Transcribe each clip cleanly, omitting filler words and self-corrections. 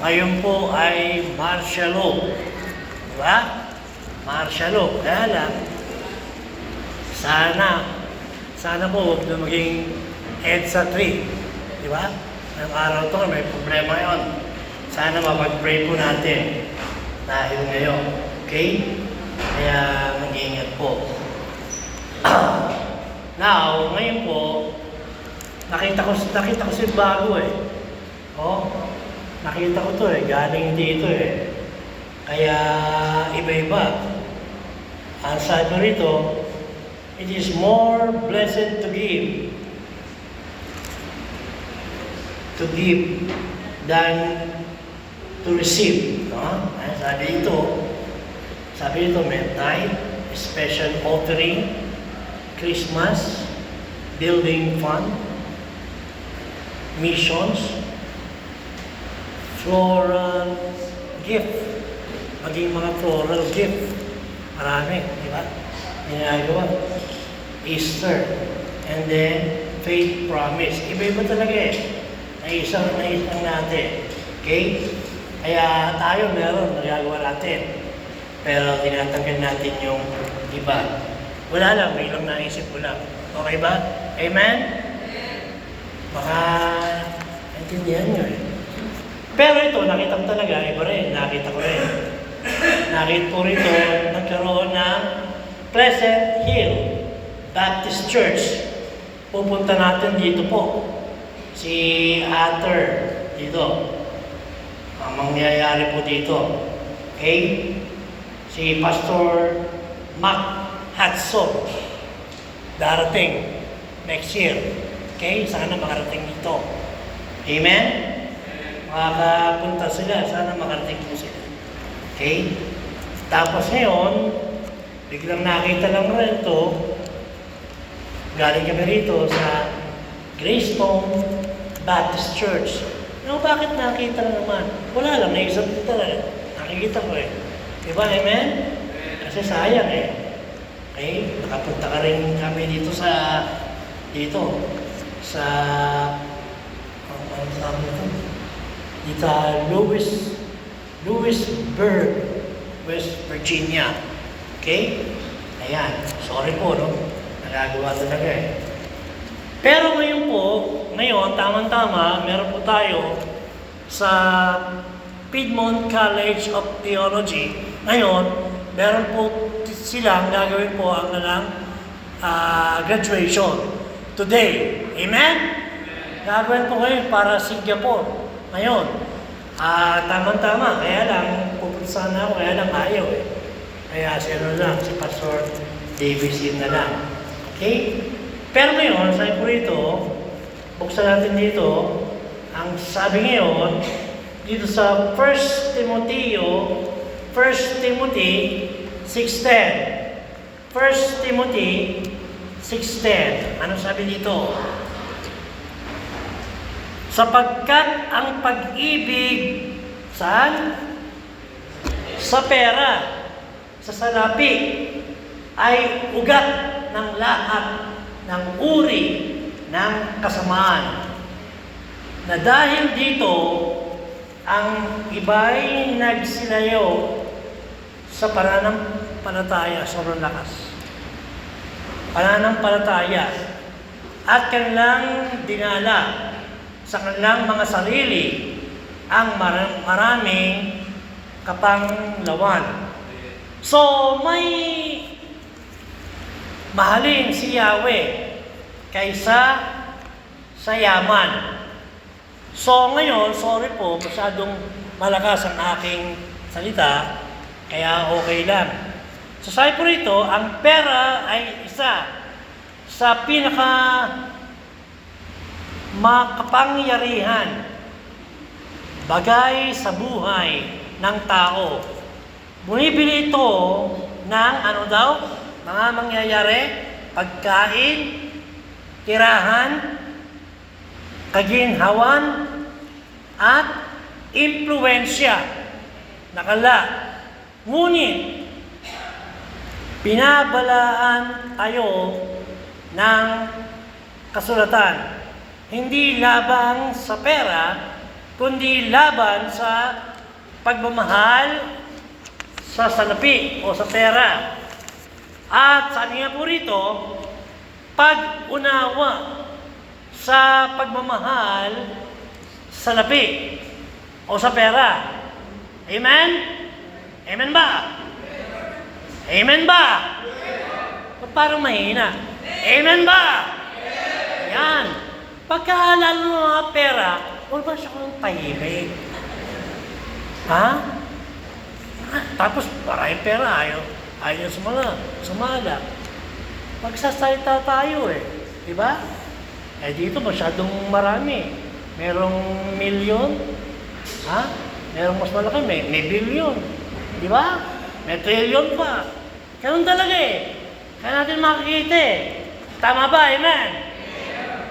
Ngayon po ay martial law. Diba? Martial law. Kaya lang, sana po huwag na maging EDSA 3. Diba? Ngayong araw to, may problema yon. Sana mapag-pray po natin dahil ngayon. Okay? Kaya mag-iingat po. Now, ngayon po, nakita ko si bago eh. Oh, nakita ko to eh, galing dito eh. Kaya iba-iba. Ang sabi rito, it is more blessed to give than to receive. No? Ay, sabi dito, may tithe, special offering, Christmas, building fund, missions, floral gift, maging mga floral gift. Marami, di ba? Ginagawa. Easter, and then faith promise. Iba-iba talaga eh. Naisang natin. Okay? Kaya tayo meron, nagagawa natin. Pero tinatanggal natin yung iba. Wala lang, may lang naisip ko lang. Okay ba? Amen? Baka naintindihan nyo eh. Pero ito, nakita ko talaga, iba rin, nakita ko rin. Nakita ko rito, nagkaroon ng Pleasant Hill Baptist Church. Pupunta natin dito po. Si Arthur dito. Ang mangyayari po dito. Okay? Si Pastor Mac Hudson. Darating next year. Okay? Sana makarating dito. Amen? Makakapunta sila. Sana makarating po sila. Okay? Tapos ngayon, biglang nakita lang rin ito. Galing kami rito sa Greystone Baptist Church. Bakit nakita lang naman? Wala lang, naisip ko talaga. Nakikita ko eh. Diba, amen? Kasi sayang eh. Okay? Nakapunta ka rin kami dito sa ano sabi ito? Dito Lewisburg, West Virginia. Okay? Ayan. Sorry po, no? Nagagawa talaga eh. Pero ngayon, tama-tama, meron po tayo sa Piedmont College of Theology. Ngayon, meron po silang gagawin po ang graduation today. Amen? Gagawin po ngayon para Singapore. Ngayon, tama-tama, kaya lang, pupunta na ako, kaya lang ayaw eh. Kaya si Pastor Davis na lang. Okay? Pero ngayon, sabi po rito, buksan natin dito, ang sabi ngayon, dito sa 1 Timothy 6:10. 1 Timothy 6:10. Ano sabi dito? Sapagkat ang pag-ibig, saan? Sa pera, sa salapi, ay ugat ng lahat ng uri ng kasamaan. Na dahil dito, ang iba'y nagsilayo sa pananampalataya, sobrang lakas. Pananampalataya at kanilang dinala sa kanilang mga sarili ang maraming kapanglawan. So, may mahalin si Yahweh kaysa sa yaman. So ngayon, sorry po, masyadong malakas ang aking salita, kaya okay lang. So sabi po rito, ang pera ay isa sa makapangyarihan bagay sa buhay ng tao. Bumibili ito ng mga mangyayari, pagkain, tirahan, kaginhawan, at impluensya. Ngunit, binabalaan tayo ng kasulatan. Hindi labang sa pera, kundi laban sa pagmamahal sa salapi o sa pera. At sabi nga po rito, pag-unawa sa pagmamahal sa salapi o sa pera. Amen? Amen ba? Amen ba? Parang mahina. Amen ba? Yan. Pagkaalala ng mga pera, wala ba siya kong tahimik? Ha? Tapos maraming pera, ayaw sumala. Magsasalita tayo Diba? Dito masyadong marami. Merong milyon. Ha? Merong mas malaki, may bilyon. Diba? May trilyon pa. Ganun talaga Kaya natin makikita Tama ba? Amen?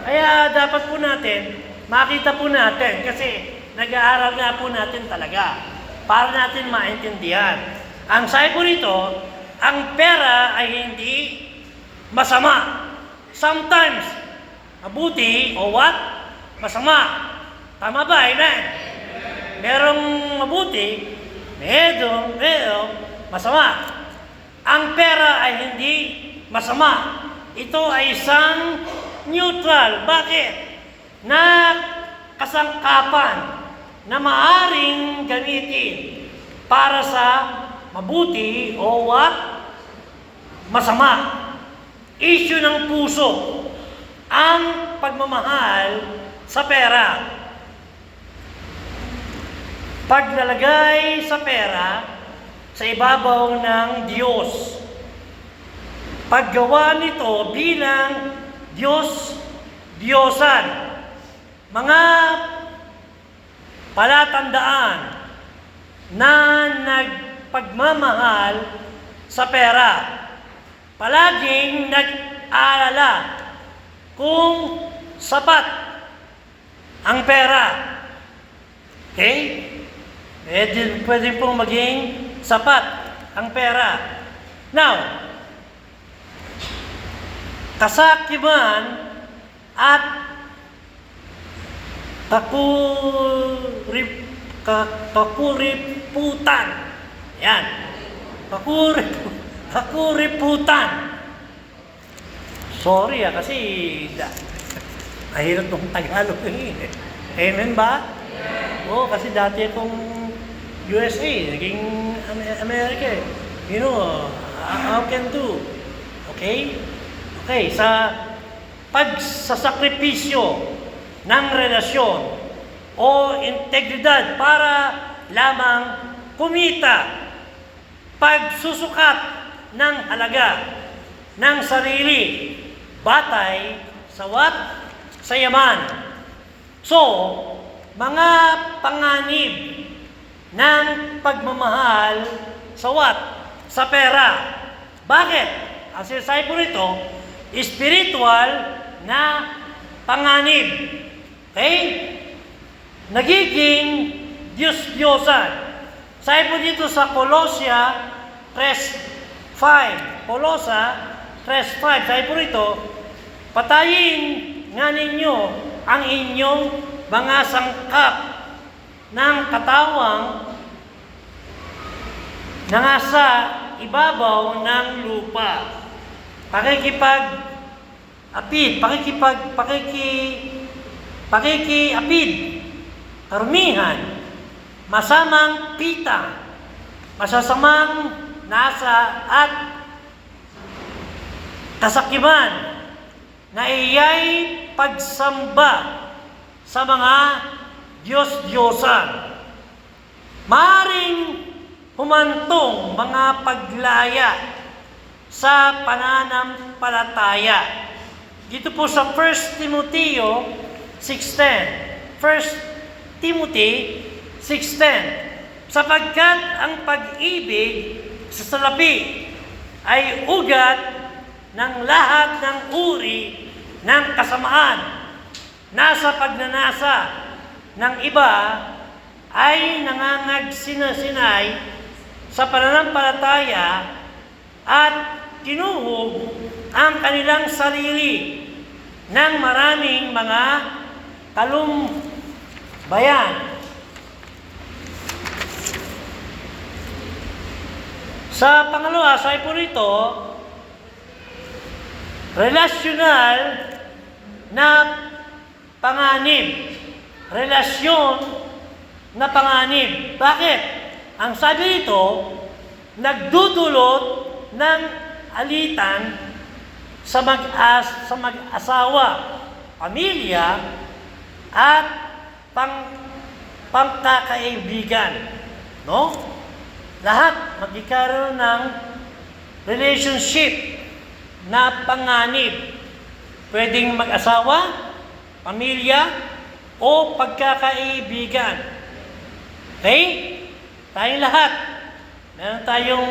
Kaya dapat po natin, makita po natin kasi nag-aaral nga po natin talaga para natin maintindihan. Ang sabi po rito, ang pera ay hindi masama. Sometimes, mabuti o what? Masama. Tama ba? Amen? Merong mabuti, merong masama. Ang pera ay hindi masama. Ito ay isang neutral. Bakit? Na kasangkapan na maaring gamitin para sa mabuti o what? Masama. Issue ng puso ang pagmamahal sa pera. Paglalagay sa pera sa ibabaw ng Diyos. Paggawa nito bilang Diyos-Diyosan. Mga palatandaan na nagpagmamahal sa pera. Palaging nag-aalala kung sapat ang pera. Okay? Pwede pong maging sapat ang pera. Now, kasakiman at kakuriputan. Yan. Kakuriputan. Sorry kasi mahirap ng Tagalog Amen ba? Oo, kasi dati akong USA, naging America how can do? Okay? Okay, sa pagsasakripisyo ng relasyon o integridad para lamang kumita, pagsusukat ng halaga ng sarili, batay sa what? Sa yaman. So, mga panganib ng pagmamahal sa what? Sa pera. Bakit? Ang sinasabi po rito, spiritual na panganib. Okay? Nagiging Diyos-Diyosan. Sabi po dito sa Colossia 3:5. Colossa 3:5. Sabi po rito, patayin nga ninyo ang inyong mga sangkap ng katawang na nasa ibabaw ng lupa. Pakikiapid, karumihan, masamang pita, masasamang nasa at kasakiman na iyay pagsamba sa mga Diyos-Diyosan. Maaring humantong mga paglaya sa pananampalataya. Dito po sa 1 Timothy 6:10. 1 Timothy 6:10. Sapagkat ang pag-ibig sa salapi ay ugat ng lahat ng uri ng kasamaan. Nasa pagnanasa ng iba ay nangangagsinay sa pananampalataya at tinuhog ang kanilang sarili ng maraming mga talumpayan. Sa pangalawa, sabi po rito, relasyonal na panganib. Relasyon na panganib. Bakit? Ang sabi rito, nagdudulot ng alitan sa mag-asawa, pamilya, at pangkakaibigan. No? Lahat magkikaroon ng relationship na panganib. Pwedeng mag-asawa, pamilya, o pagkakaibigan. Okay? Tayong lahat. Meron tayong,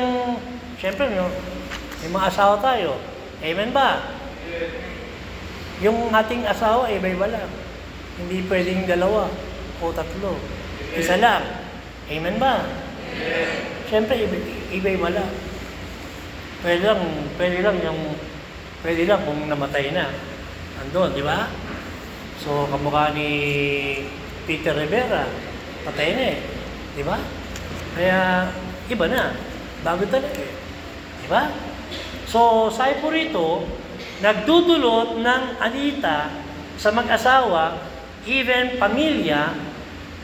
siyempre, may mga asawa tayo. Amen ba? Yung ating asawa, iba-iba lang. Hindi pwedeng dalawa o tatlo. Isa lang. Amen ba? Siyempre, iba-iba lang. Pwede lang kung namatay na. Andun, di ba? So, kamukha ni Peter Rivera, patay na eh. Di ba? Kaya, iba na. Bago talaga eh. Di ba? So, sabi po rito, nagdudulot ng alita sa mag-asawa, even pamilya,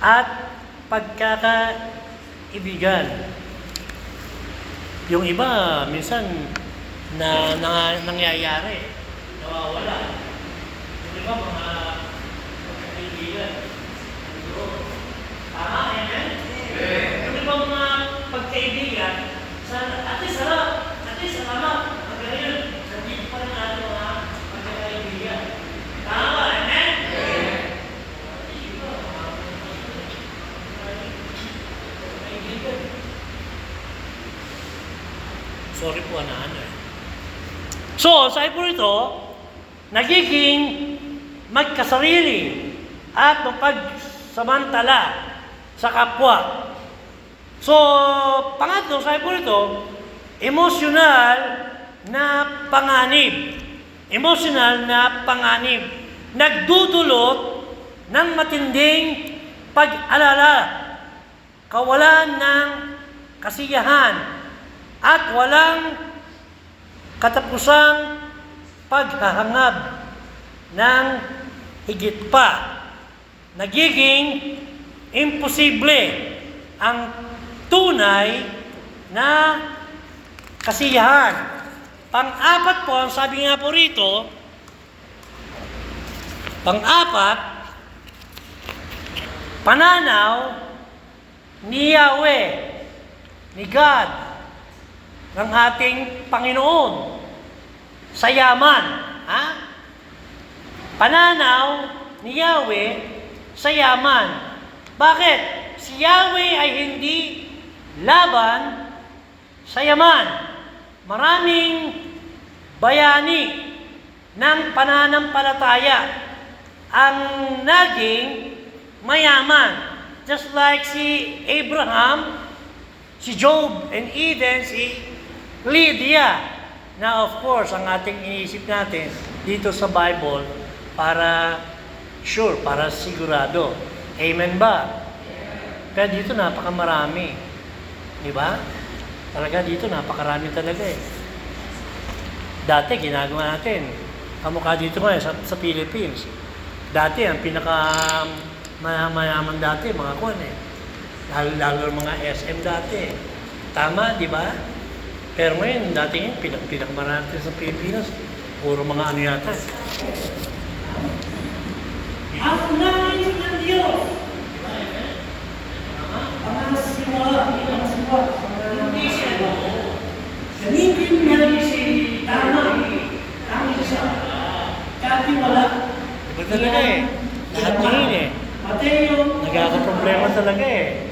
at pagkakaibigan. Yung iba, minsan, nangyayari. Nawawala. Yung iba, mga pagkakaibigan. Tama, amen? Yung iba, mga pagkaibigan, at least, salamat. Magayon, nandito pa rin natin mga pagkakaibigan. Tama, amen? Sorry po, ano eh. So, sabi po rito, nagiging magkasarili at mapagsamantala sa kapwa. So, pangatlo, sabi po rito, emosyonal na panganib. Emosyonal na panganib. Nagdudulot ng matinding pag-alala, kawalan ng kasiyahan, at walang katapusang paghahangad ng higit pa. Nagiging imposible ang tunay na kasiyahan. Pang-apat po, ang sabi nga po rito, pang-apat, pananaw ni Yahweh, ni God, ng ating Panginoon sa yaman. Ha? Pananaw ni Yahweh sa yaman. Bakit? Si Yahweh ay hindi laban sa yaman. Maraming bayani ng pananampalataya ang naging mayaman. Just like si Abraham, si Job, and even si Lydia. Na of course, ang ating iniisip natin dito sa Bible para sure, para sigurado. Amen ba? Kaya dito napakamarami. Di ba? Talaga dito napakarami talaga eh. Dati ginagawa natin. Kamukha dito ngayon sa Philippines. Dati ang pinaka mayaman dati, mga kwan eh. Lalo mga SM dati. Tama, di ba? Pero ngayon, dati ngayon, pinakamarami sa Pilipinas, puro mga ano yata. Ang nais ng Diyos! Ang siwa, hindi siya. Gamitin niya si tama, ang isa. Kasi wala. Diba talaga eh? Lahat ngayon eh. Nagkakaproblema talaga eh.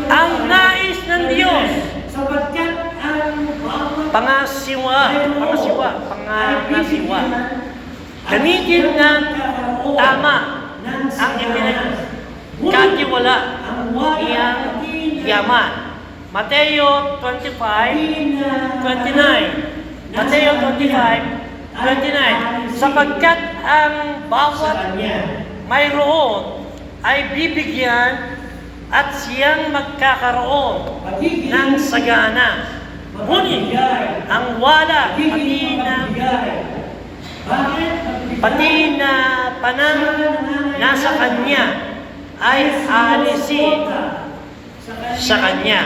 Ang nais ng Diyos, sapagkat ang pangasiwa, gamitin ng tama ang ipinagkatiwala niyang yaman. Mateo 25:29. Mateo 25:29. Sapagkat ang bawat mayroon ay bibigyan at siyang magkakaroon ng sagana. Ngunit ang wala, pati na panang nasa kanya ay aalisin sa kanya.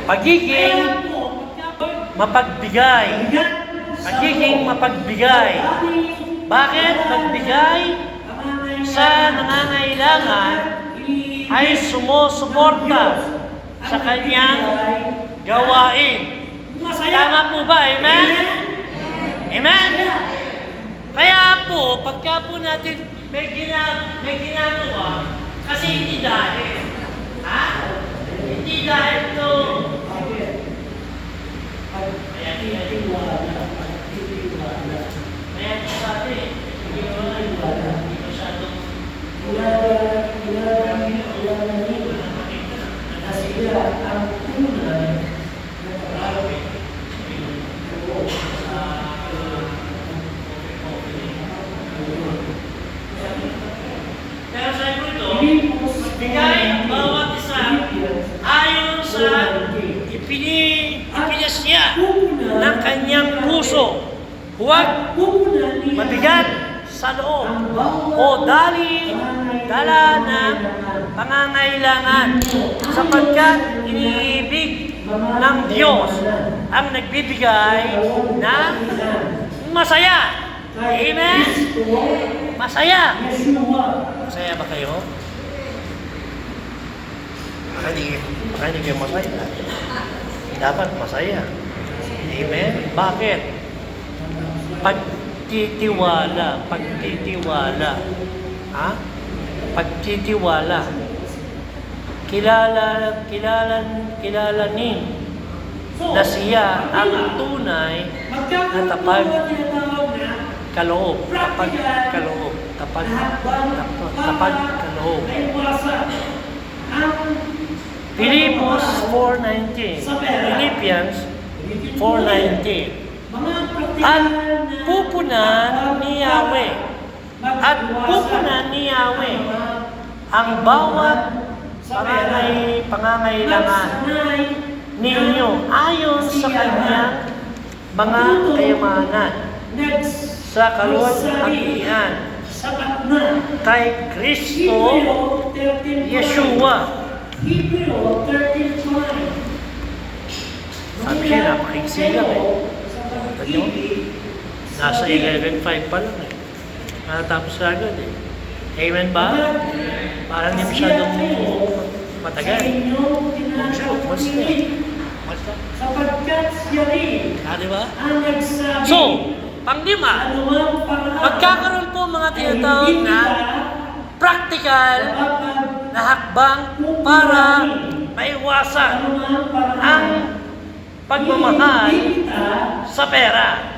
Pagiging mapagbigay. Pagiging mapagbigay. Bakit magbigay? Sa nangangailangan ay sumusuporta sa kanyang gawain. Tama po ba? Amen? Amen? Kaya po, pagka po natin may ginagawa, kasi hindi dahil. Ha? Hindi dahil to. Kaya po sabi, hindi masyadong pero sa ito, bigay ang bawat isa ayon sa ipinas niya ng kanyang puso. Huwag mabigat sa loob o dala ng pangangailangan sapagkat iniibig ng Diyos ang nagbibigay ng masaya. Amen? Masaya. Masaya ba kayo? Baka hindi kayo masaya. Dapat masaya. Amen? Bakit? Pagtitiwala. Ha? Pagtitiwala. Kilalanin na siya ang tunay na tapag kaloob. Tapag kaloob. Philippians 4:19. At pupunan ni Yahweh ang bawat pangangailangan ninyo ayon sa kanyang mga kayamanan sa kaluwalhatian kay Kristo Yeshua. Sabi siya, napakisilang Ito, nasa 11.5 pa lang Natapos na agad Amen ba? Parang hindi masyadong matagal. Mas na. Sapagkat siya rin. Diba? So, pang-lima, magkakaroon po mga tinatawag na practical na hakbang para maiwasan ang pagmamahal sa pera.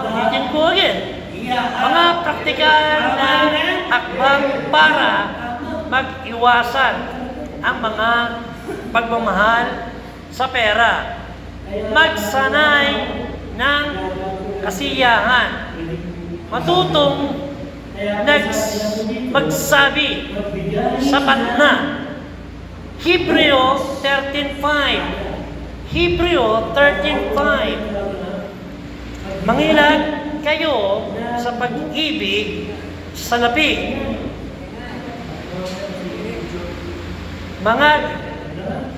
Ulitin ko again. Mga practical na hakbang para mag-iwasan ang mga pagmamahal sa pera. Magsanay ng kasiyahan. Matutong magsabi, sapat na. Hebreo 13:5. Hebreo 13:5. Mangilag kayo sa pag-ibig sa lapi. Mga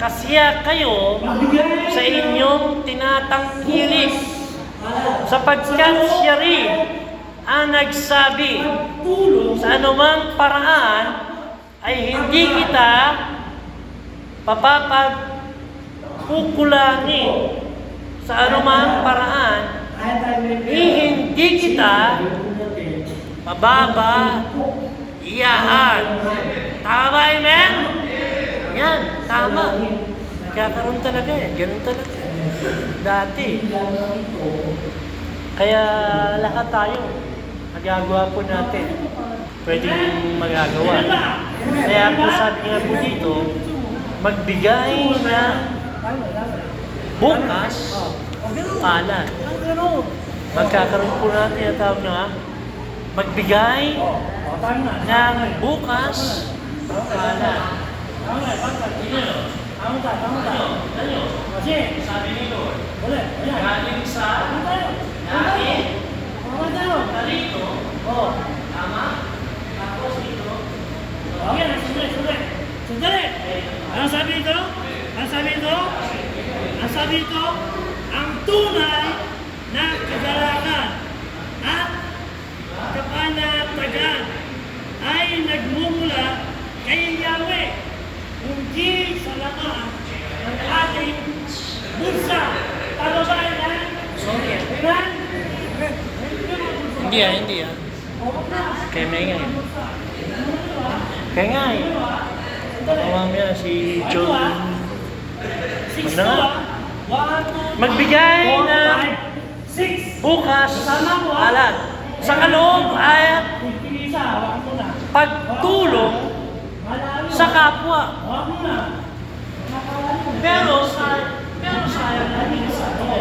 kasiya kayo sa inyong tinatangkilik sapagkat siya rin ang nagsabi sa anumang paraan ay hindi kita papapagkukulangin sa anumang paraan hindi kita pababayaan. Tama, amen? Yan, tama. Kakaroon talaga ganun talaga. Dati. Kaya lahat tayo, magagawa po natin. Pwedeng magagawa. Kaya po sabi nga po dito, magbigay na bukas palad. Magkakaroon po natin ang tawag na magbigay Tama na. ng bukas palad. Tama na. Tama ka. Kasi, Sabi ni Lord, ulit. Ayan. galing sa Tama tayo. langit, Tama tayo. narito, Oo. tama? Tapos ito, Okay, sandali. Ano sabi ito? Ang tunay na kagalakan at kapanatagan ay nagmumula kay Yahweh, hindi sa laman ng ating bulsa. Tama ba yan? Amen? Hindi ah. Kaya may nga eh. Kaya nga eh. Baka mamaya si John magbigay ng bukas palad. Sa kaloob ay pagtulong sa kapwa. Pero sayang namin sa ito.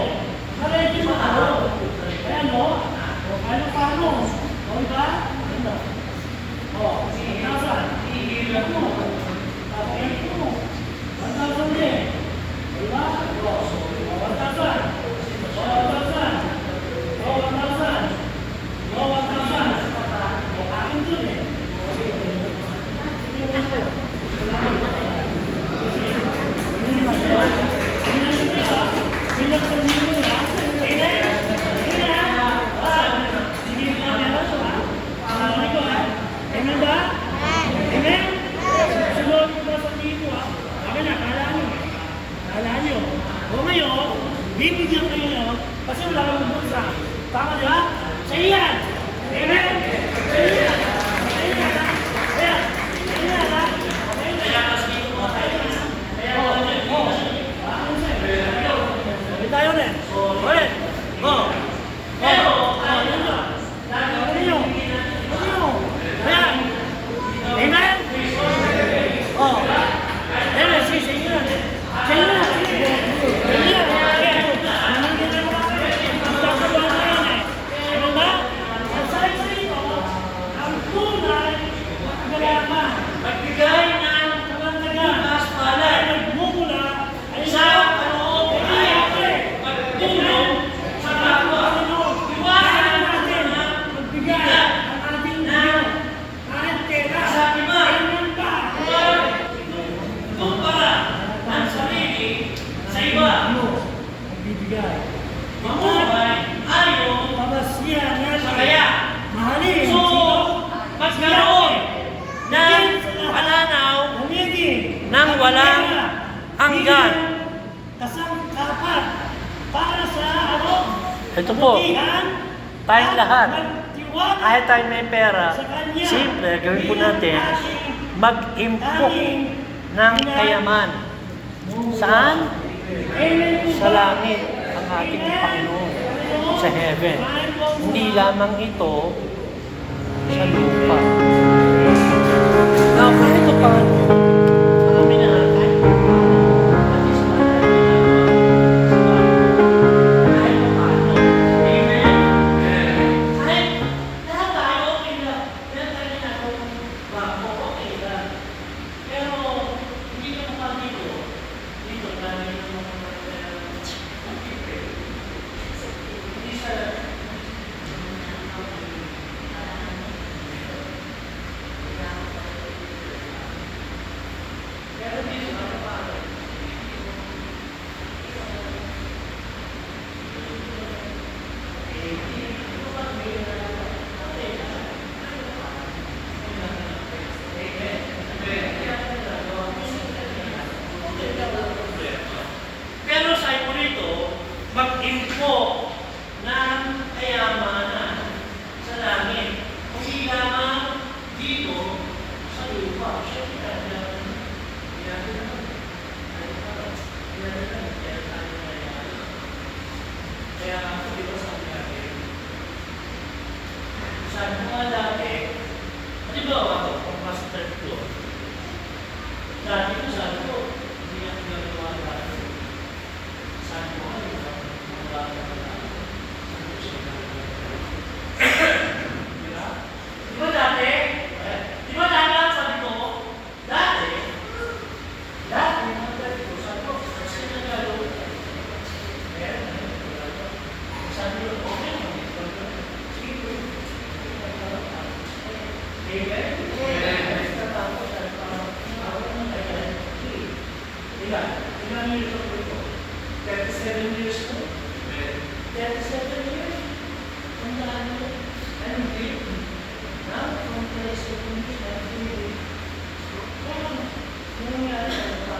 Amen ba? Amen? Sunod ko sa dito ha. Sabi na, kala nyo. O ngayon, bibigyan kayo nyo kasi wala kang bulsa. Tama di ba? Sa iyan. Amen? Sa iyan. Sa iyan ha. Ayan. Sa iyan ha. Sabi tayo na. Ulit. Ayan. Amen? Oh. Ayan, sige. Magbigay ng bukas palad. Sa kaloob ay pagtulong sa kapwa. Iwasan natin na magbigay sa iba. Kumpara ang sarili sa iba. Mamuhay ayon sa kaya. So, magkaroon ng pananaw ng walang hanggan. Kasangkapan para sa ano? Ito po, tayong lahat, Magtiwala kahit tayo may pera, sa Kanya. simple, gawin po natin, mag-impok ng kayaman. Saan? Sa langit, ang ating Panginoon, sa heaven. Hindi lamang ito sa lupa. Now, kahit pa paano, marami na natin. Kahit pa paano. Amen? Kahit lahat tayo, okay lang. Lahat tayo ginagawa. Bako, okay lang. Pero, hindi ka mukha dito. Dito, dami ng mga hindi sa Amen? Amen. Natapos at parang ng kanya. Ilan? Ilan years old ito? 37 years old. 37 years? Ang dami. Anong grade? Now, from place to finish, ano nangyari sa mga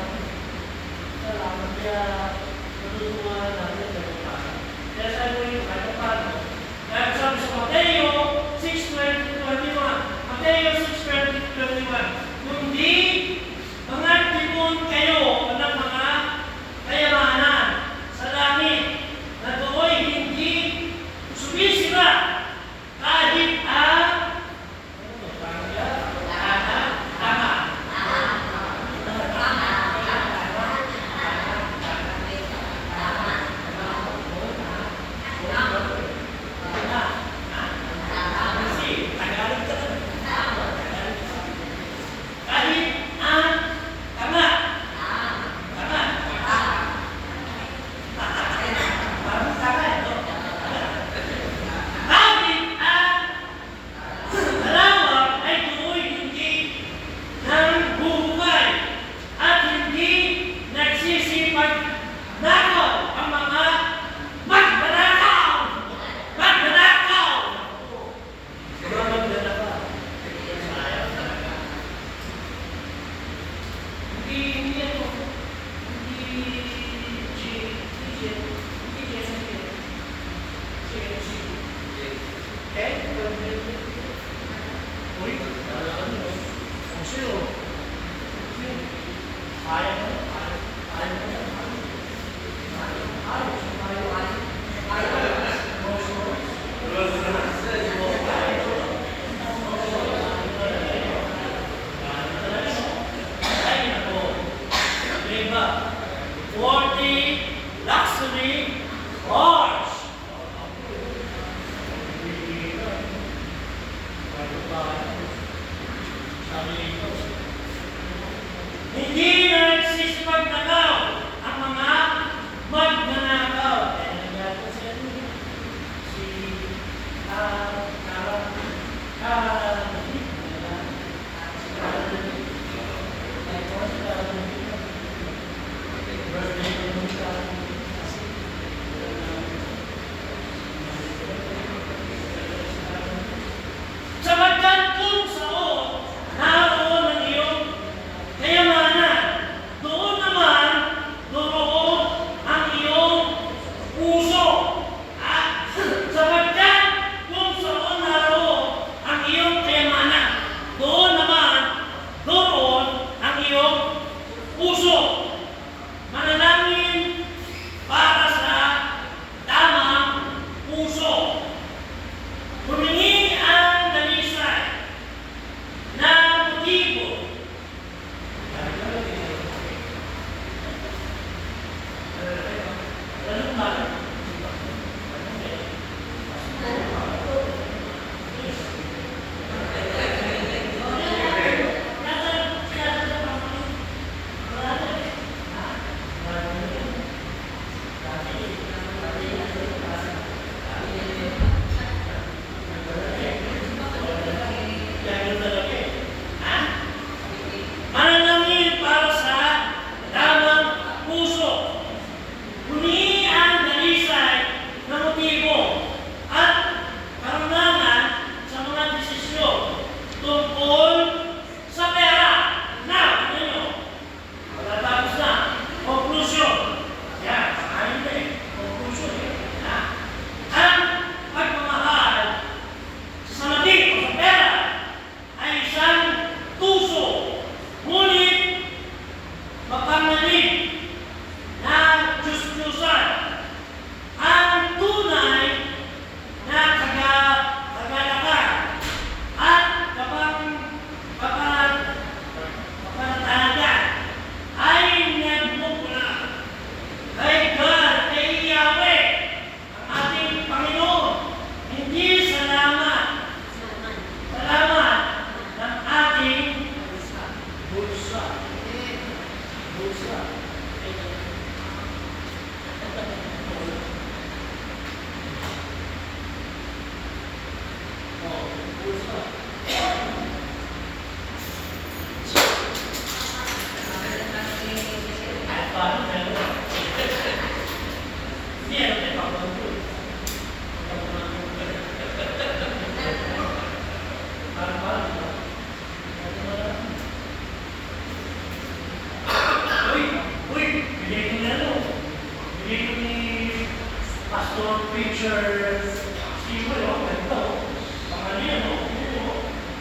salamat kaya natutuwa natin sa mga kaya sabi ko yung kahit paano. Kaya sabi sa Mateo 6:20-21, Mateo 6:20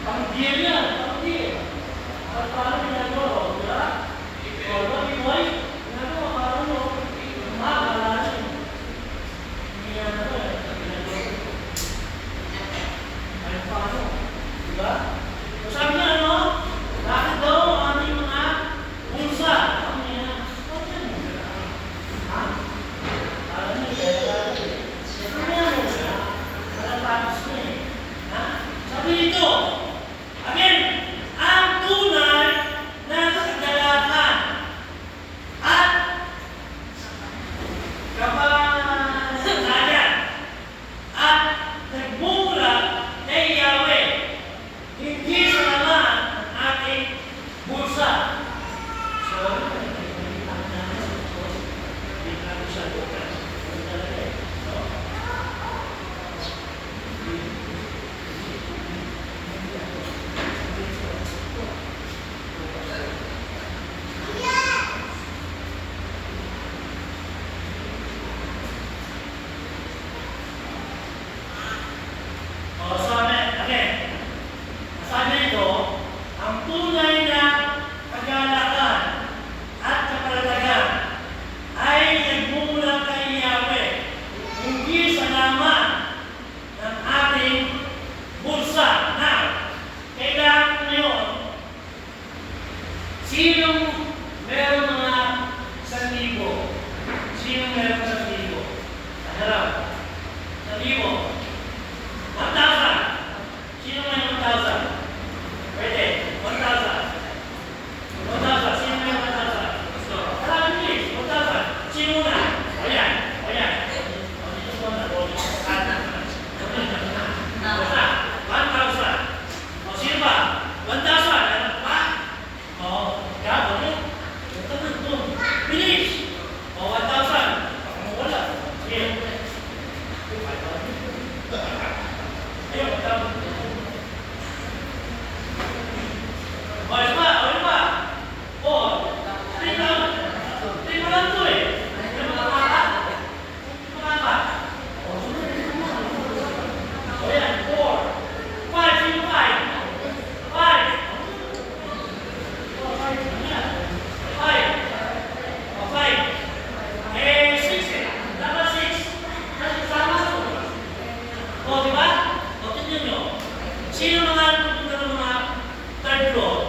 Pang-deal yan, pang-deal. At paano ginagawa? O, di ba? O, di ba, ginagawa, paano? Makakala niyo. Hindi ginagawa, ginagawa. Ay, paano? Di ba? So, sabi niya, ano? Bakit daw ang ating mga bulsa? Ano yan? Ano yan? Ha? Alam niyo, kaya ano yan? Matatapos na eh. Ha? Sabi dito, again, ang tunay na kagalakan at kapanalan at nagmumula kay Yahweh, hindi sa laman ng ating bulsa. So, hindi natin siya bukas. Ano talaga eh? No? O, sabi, again, sabi nito, ang tunay na kagalakan at kapalagayan ay nagmumula kay Yahweh, hindi sa laman ng ating bulsa. Now, kailangan ngayon, sinong meron mga 1,000? Sinong meron 1,000? Harap. 1,000. 1,000. Sino may 1,000? Pwede. 1,000. 1,000. Sino may 1,000? Harap, please. 1,000. Sino na? O yan. O yan. O dito po na. O dito. Basta. 1,000. O sino ba? 1,000. Ano pa? O. Yan. O yun. Ito na ito. Bilis. O 1,000. Baka wala. Sige. Ayun, 1,000. O, isa pa. O, isa pa. O, 3,000. 3 lang ito eh. Ano mga mata? Ano mga mata? O, yan. 4. 5. Sino 5? 5. O, 5. Ano yan? 5. O, 5. Eh, 6 eh. Dapat 6. Sama sa o, di ba? O, tignan nyo. Sino mga pupunta ng mga third floor?